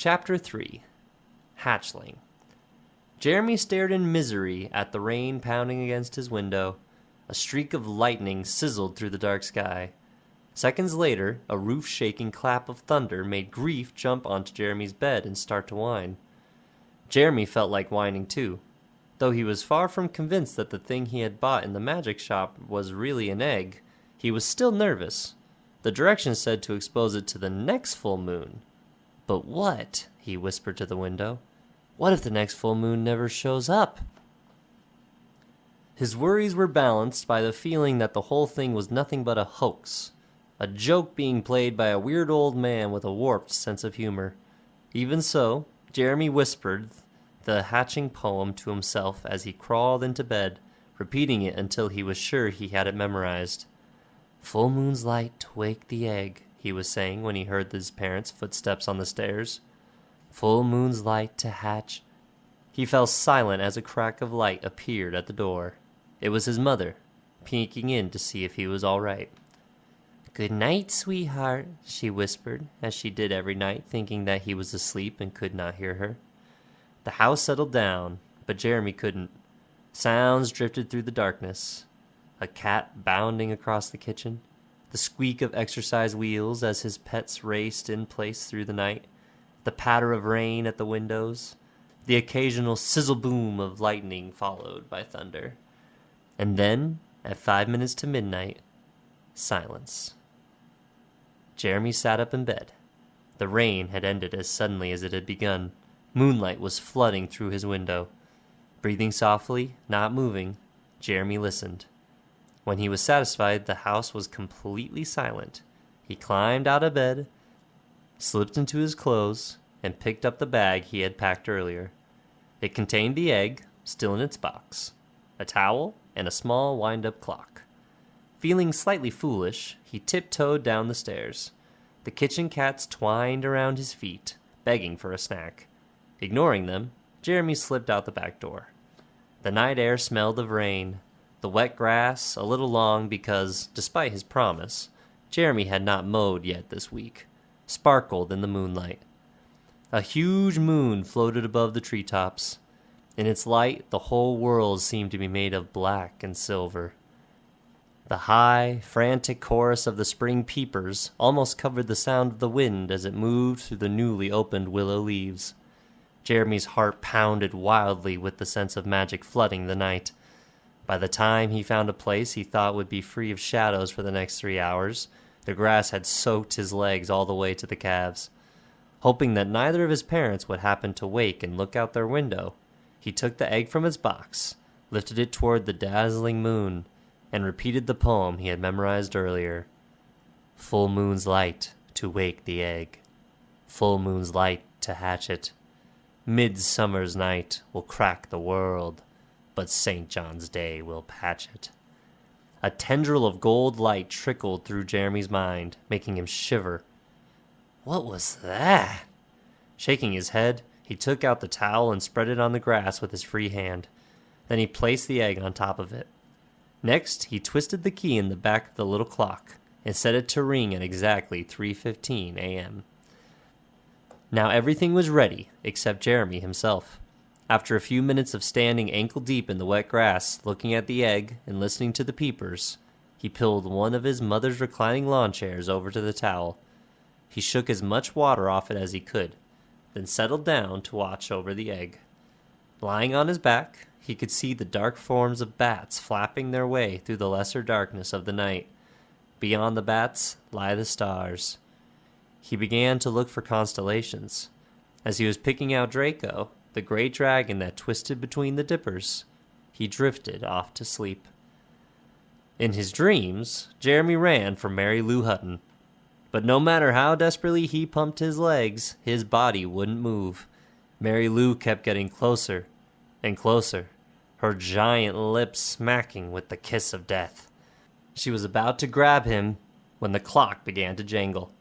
Chapter 3 Hatchling. Jeremy stared in misery at the rain pounding against his window. A streak of lightning sizzled through the dark sky. Seconds later, a roof-shaking clap of thunder made Grief jump onto Jeremy's bed and start to whine. Jeremy felt like whining too, though he was far from convinced that the thing he had bought in the magic shop was really an egg. He was still nervous. The directions said to expose it to the next full moon. But what? He whispered to the window. What if the next full moon never shows up? His worries were balanced by the feeling that the whole thing was nothing but a hoax, a joke being played by a weird old man with a warped sense of humor. Even so, Jeremy whispered the hatching poem to himself as he crawled into bed, repeating it until he was sure he had it memorized. Full moon's light to wake the egg, he was saying when he heard his parents' footsteps on the stairs. Full moon's light to hatch. He fell silent as a crack of light appeared at the door. It was his mother, peeking in to see if he was all right. Good night, sweetheart, she whispered, as she did every night, thinking that he was asleep and could not hear her. The house settled down, but Jeremy couldn't. Sounds drifted through the darkness. A cat bounding across the kitchen, the squeak of exercise wheels as his pets raced in place through the night, the patter of rain at the windows, the occasional sizzle-boom of lightning followed by thunder. And then, at 5 minutes to midnight, silence. Jeremy sat up in bed. The rain had ended as suddenly as it had begun. Moonlight was flooding through his window. Breathing softly, not moving, Jeremy listened. When he was satisfied the house was completely silent, he climbed out of bed, slipped into his clothes, and picked up the bag he had packed earlier. It contained the egg, still in its box, a towel, and a small wind-up clock. Feeling slightly foolish, he tiptoed down the stairs. The kitchen cats twined around his feet, begging for a snack. Ignoring them, Jeremy slipped out the back door. The night air smelled of rain. The wet grass, a little long because, despite his promise, Jeremy had not mowed yet this week, sparkled in the moonlight. A huge moon floated above the treetops. In its light, the whole world seemed to be made of black and silver. The high, frantic chorus of the spring peepers almost covered the sound of the wind as it moved through the newly opened willow leaves. Jeremy's heart pounded wildly with the sense of magic flooding the night. By the time he found a place he thought would be free of shadows for the next 3 hours, the grass had soaked his legs all the way to the calves. Hoping that neither of his parents would happen to wake and look out their window, he took the egg from its box, lifted it toward the dazzling moon, and repeated the poem he had memorized earlier. Full moon's light to wake the egg. Full moon's light to hatch it. Midsummer's night will crack the world, but St. John's Day will patch it. A tendril of gold light trickled through Jeremy's mind, making him shiver. What was that? Shaking his head, he took out the towel and spread it on the grass with his free hand. Then he placed the egg on top of it. Next, he twisted the key in the back of the little clock and set it to ring at exactly 3:15 a.m. Now everything was ready, except Jeremy himself. After a few minutes of standing ankle-deep in the wet grass, looking at the egg and listening to the peepers, he pulled one of his mother's reclining lawn chairs over to the towel. He shook as much water off it as he could, then settled down to watch over the egg. Lying on his back, he could see the dark forms of bats flapping their way through the lesser darkness of the night. Beyond the bats lie the stars. He began to look for constellations. As he was picking out Draco, the great dragon that twisted between the dippers, he drifted off to sleep. In his dreams, Jeremy ran for Mary Lou Hutton. But no matter how desperately he pumped his legs, his body wouldn't move. Mary Lou kept getting closer and closer, her giant lips smacking with the kiss of death. She was about to grab him when the clock began to jangle.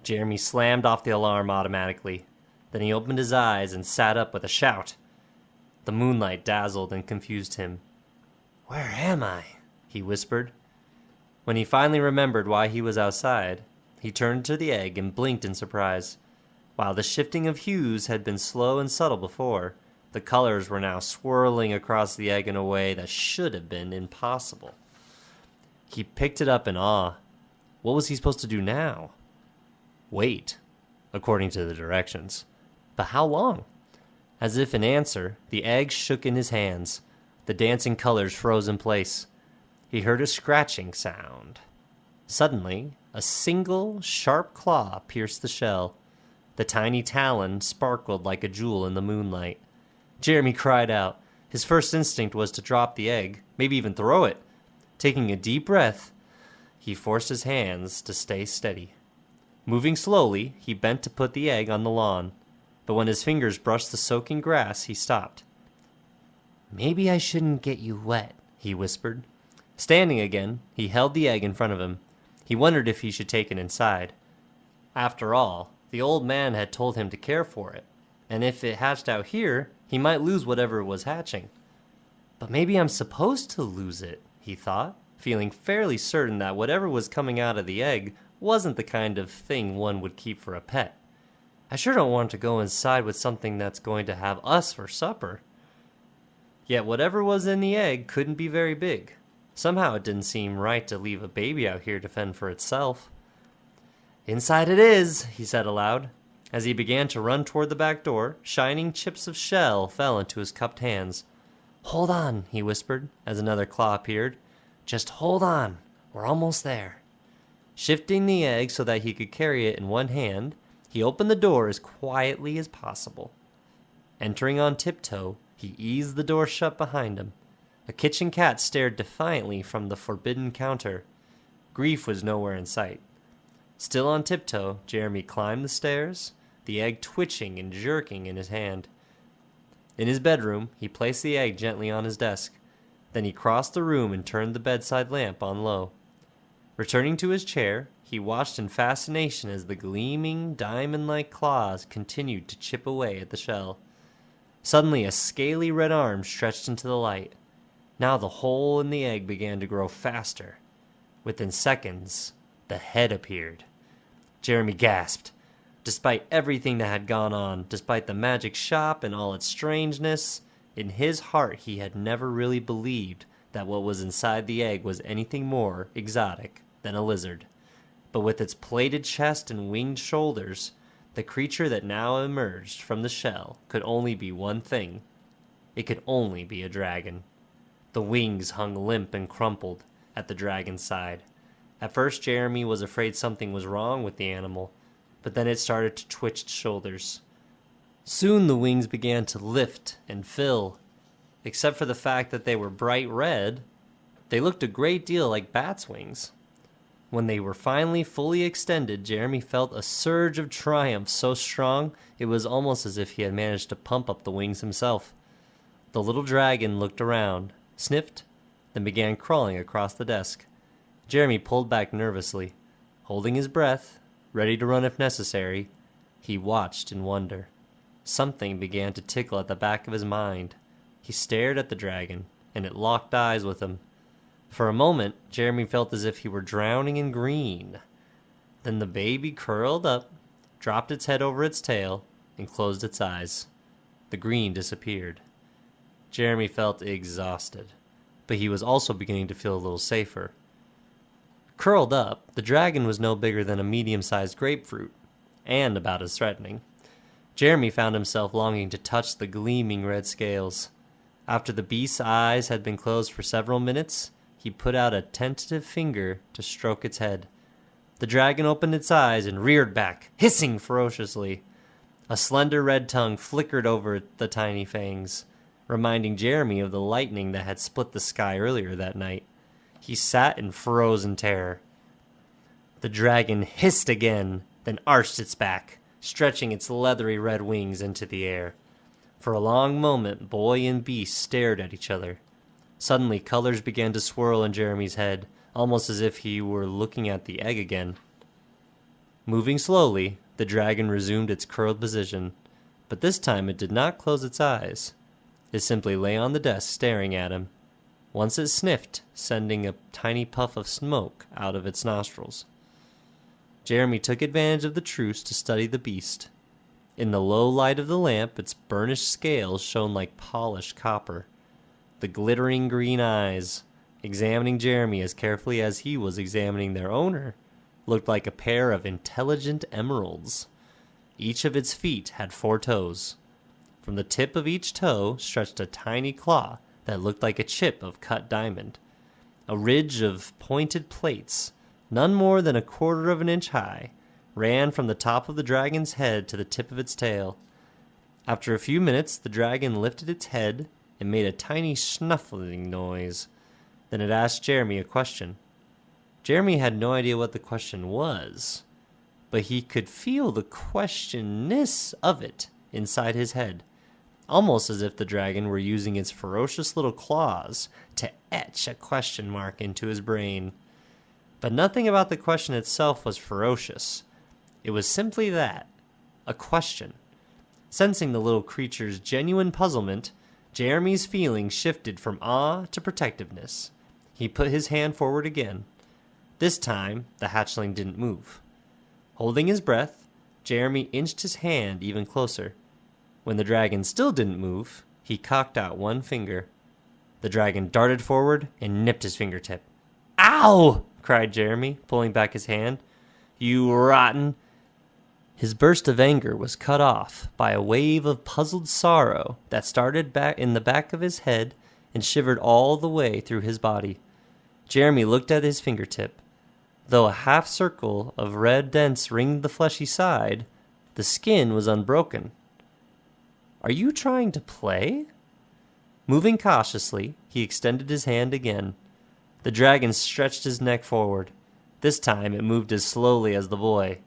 Jeremy slammed off the alarm automatically. Then he opened his eyes and sat up with a shout. The moonlight dazzled and confused him. "Where am I?" he whispered. When he finally remembered why he was outside, he turned to the egg and blinked in surprise. While the shifting of hues had been slow and subtle before, the colors were now swirling across the egg in a way that should have been impossible. He picked it up in awe. What was he supposed to do now? Wait, according to the directions. But how long? As if in answer, the egg shook in his hands. The dancing colors froze in place. He heard a scratching sound. Suddenly, a single, sharp claw pierced the shell. The tiny talon sparkled like a jewel in the moonlight. Jeremy cried out. His first instinct was to drop the egg, maybe even throw it. Taking a deep breath, he forced his hands to stay steady. Moving slowly, he bent to put the egg on the lawn. But when his fingers brushed the soaking grass, he stopped. "Maybe I shouldn't get you wet," he whispered. Standing again, he held the egg in front of him. He wondered if he should take it inside. After all, the old man had told him to care for it, and if it hatched out here, he might lose whatever was hatching. But maybe I'm supposed to lose it, he thought, feeling fairly certain that whatever was coming out of the egg wasn't the kind of thing one would keep for a pet. I sure don't want to go inside with something that's going to have us for supper. Yet whatever was in the egg couldn't be very big. Somehow it didn't seem right to leave a baby out here to fend for itself. "Inside it is," he said aloud. As he began to run toward the back door, shining chips of shell fell into his cupped hands. "Hold on," he whispered, as another claw appeared. "Just hold on. We're almost there." Shifting the egg so that he could carry it in one hand, he opened the door as quietly as possible. Entering on tiptoe, he eased the door shut behind him. A kitchen cat stared defiantly from the forbidden counter. Grief was nowhere in sight. Still on tiptoe, Jeremy climbed the stairs, the egg twitching and jerking in his hand. In his bedroom, he placed the egg gently on his desk. Then he crossed the room and turned the bedside lamp on low. Returning to his chair, he watched in fascination as the gleaming, diamond-like claws continued to chip away at the shell. Suddenly, a scaly red arm stretched into the light. Now the hole in the egg began to grow faster. Within seconds, the head appeared. Jeremy gasped. Despite everything that had gone on, despite the magic shop and all its strangeness, in his heart he had never really believed that what was inside the egg was anything more exotic than a lizard. But with its plated chest and winged shoulders, the creature that now emerged from the shell could only be one thing. It could only be a dragon. The wings hung limp and crumpled at the dragon's side. At first, Jeremy was afraid something was wrong with the animal, but then it started to twitch its shoulders. Soon the wings began to lift and fill. Except for the fact that they were bright red, they looked a great deal like bats' wings. When they were finally fully extended, Jeremy felt a surge of triumph so strong it was almost as if he had managed to pump up the wings himself. The little dragon looked around, sniffed, then began crawling across the desk. Jeremy pulled back nervously. Holding his breath, ready to run if necessary, he watched in wonder. Something began to tickle at the back of his mind. He stared at the dragon, and it locked eyes with him. For a moment, Jeremy felt as if he were drowning in green. Then the baby curled up, dropped its head over its tail, and closed its eyes. The green disappeared. Jeremy felt exhausted, but he was also beginning to feel a little safer. Curled up, the dragon was no bigger than a medium-sized grapefruit, and about as threatening. Jeremy found himself longing to touch the gleaming red scales. After the beast's eyes had been closed for several minutes, he put out a tentative finger to stroke its head. The dragon opened its eyes and reared back, hissing ferociously. A slender red tongue flickered over the tiny fangs, reminding Jeremy of the lightning that had split the sky earlier that night. He sat and froze in terror. The dragon hissed again, then arched its back, stretching its leathery red wings into the air. For a long moment, boy and beast stared at each other. Suddenly, colors began to swirl in Jeremy's head, almost as if he were looking at the egg again. Moving slowly, the dragon resumed its curled position, but this time it did not close its eyes. It simply lay on the desk staring at him. Once it sniffed, sending a tiny puff of smoke out of its nostrils. Jeremy took advantage of the truce to study the beast. In the low light of the lamp, its burnished scales shone like polished copper. The glittering green eyes, examining Jeremy as carefully as he was examining their owner, looked like a pair of intelligent emeralds. Each of its feet had 4 toes. From the tip of each toe stretched a tiny claw that looked like a chip of cut diamond. A ridge of pointed plates, none more than 1/4 of an inch high, ran from the top of the dragon's head to the tip of its tail. After a few minutes, the dragon lifted its head and made a tiny snuffling noise. Then it asked Jeremy a question. Jeremy had no idea what the question was, but he could feel the questionness of it inside his head, almost as if the dragon were using its ferocious little claws to etch a question mark into his brain. But nothing about the question itself was ferocious. It was simply that, a question. Sensing the little creature's genuine puzzlement, Jeremy's feelings shifted from awe to protectiveness. He put his hand forward again. This time, the hatchling didn't move. Holding his breath, Jeremy inched his hand even closer. When the dragon still didn't move, he cocked out one finger. The dragon darted forward and nipped his fingertip. "Ow!" cried Jeremy, pulling back his hand. "You rotten..." His burst of anger was cut off by a wave of puzzled sorrow that started back in the back of his head and shivered all the way through his body. Jeremy looked at his fingertip. Though a half circle of red dents ringed the fleshy side, the skin was unbroken. "Are you trying to play?" Moving cautiously, he extended his hand again. The dragon stretched his neck forward. This time it moved as slowly as the boy.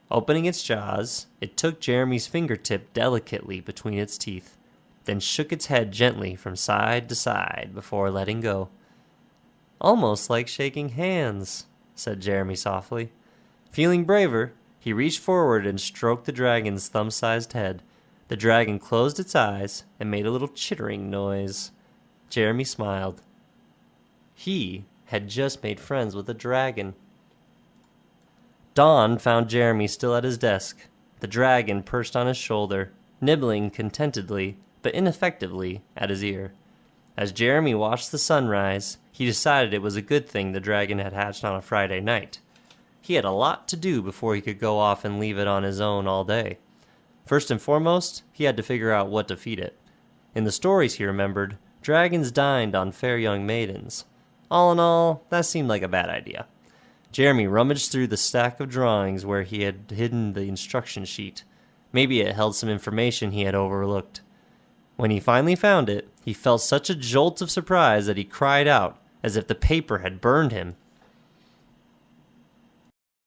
Opening its jaws, it took Jeremy's fingertip delicately between its teeth, then shook its head gently from side to side before letting go. "Almost like shaking hands," said Jeremy softly. Feeling braver, he reached forward and stroked the dragon's thumb-sized head. The dragon closed its eyes and made a little chittering noise. Jeremy smiled. He had just made friends with a dragon. Dawn found Jeremy still at his desk, the dragon perched on his shoulder, nibbling contentedly but ineffectively at his ear. As Jeremy watched the sunrise, he decided it was a good thing the dragon had hatched on a Friday night. He had a lot to do before he could go off and leave it on his own all day. First and foremost, he had to figure out what to feed it. In the stories he remembered, dragons dined on fair young maidens. All in all, that seemed like a bad idea. Jeremy rummaged through the stack of drawings where he had hidden the instruction sheet. Maybe it held some information he had overlooked. When he finally found it, he felt such a jolt of surprise that he cried out, as if the paper had burned him.